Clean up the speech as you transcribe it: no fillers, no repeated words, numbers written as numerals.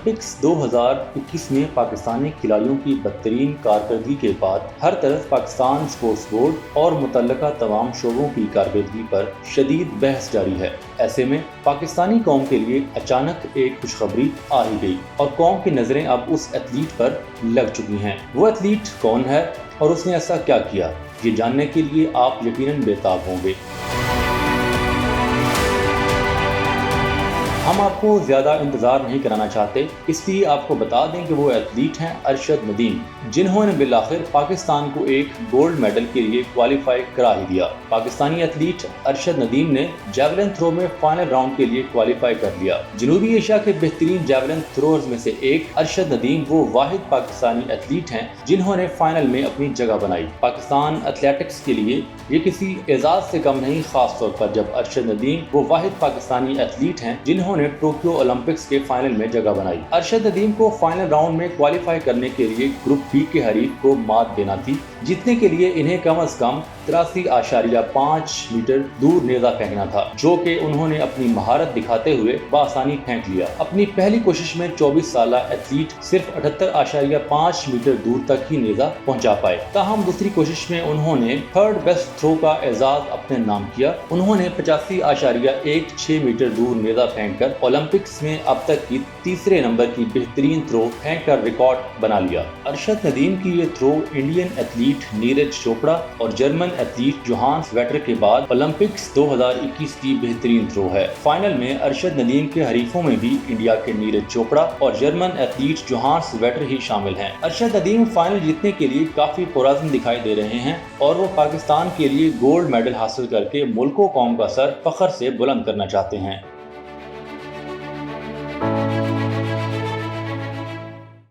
Olympics 2021 में पाकिस्तानी खिलाड़ियों की बदतरीन कारकर्दगी के बाद हर तरफ पाकिस्तान स्पोर्ट्स बोर्ड और मुतल्लका तमाम शोबों की कारकर्दगी पर शदीद बहस जारी है। ऐसे में पाकिस्तानी कौम के लिए अचानक एक खुशखबरी आ ही गई और कौम की नजरें अब उस एथलीट पर लग चुकी हैं। वो एथलीट कौन है और उसने ऐसा क्या किया, ये जानने के लिए आप यकीनन बेताब होंगे। हम आपको ज़्यादा इंतज़ार नहीं कराना चाहते, इसलिए आपको बता दें कि वो एथलीट हैं अरशद नदीम, जिन्होंने बिलाखिर पाकिस्तान को एक गोल्ड मेडल के लिए क्वालिफाई करा ही दिया। पाकिस्तानी एथलीट अरशद नदीम ने जैवलिन थ्रो में फाइनल राउंड के लिए क्वालिफाई कर लिया। जनूबी एशिया के बेहतरीन जैवलिन थ्रोअर्स में से एक अरशद नदीम वो वाहिद पाकिस्तानी एथलीट हैं जिन्होंने फाइनल में अपनी जगह बनाई। पाकिस्तान एथलेटिक्स के लिए ये किसी एजाज से कम नहीं, खास तौर पर जब अरशद नदीम वो वाहिद पाकिस्तानी एथलीट हैं जिन्होंने टोक्यो ओलंपिक्स के फाइनल में जगह बनाई। अरशद नदीम को फाइनल राउंड में क्वालिफाई करने के लिए ग्रुप बी के हरीफ को मात देना थी, जीतने के लिए इन्हें कम से कम 83.5 मीटर दूर नेजा फेंकना था, जो कि उन्होंने अपनी महारत दिखाते हुए बआसानी फेंक लिया। अपनी पहली कोशिश में 24 साल एथलीट सिर्फ 78.5 मीटर दूर तक ही नेजा पहुंचा पाए। ताहम दूसरी कोशिश में उन्होंने थर्ड बेस्ट थ्रो का एजाज अपने नाम किया। उन्होंने 85.16 मीटर दूर नेजा फेंककर ओलंपिक्स में अब तक की तीसरे नंबर की बेहतरीन थ्रो फेंक कर रिकॉर्ड बना लिया। अरशद नदीम की ये throw Indian athlete Neeraj Chopra और जर्मन एथलीट जोहान्स वेटर के बाद ओलंपिक्स 2021 की बेहतरीन थ्रो है। फाइनल में अरशद नदीम के हरीफों में भी इंडिया के नीरज चोपड़ा और जर्मन एथलीट जोहान्स वेटर ही शामिल हैं। अरशद नदीम फाइनल जीतने के लिए काफी पुरअज़्म दिखाई दे रहे हैं और वो पाकिस्तान के लिए गोल्ड मेडल हासिल करके मुल्क व कौम का सर फख्र से बुलंद करना चाहते हैं।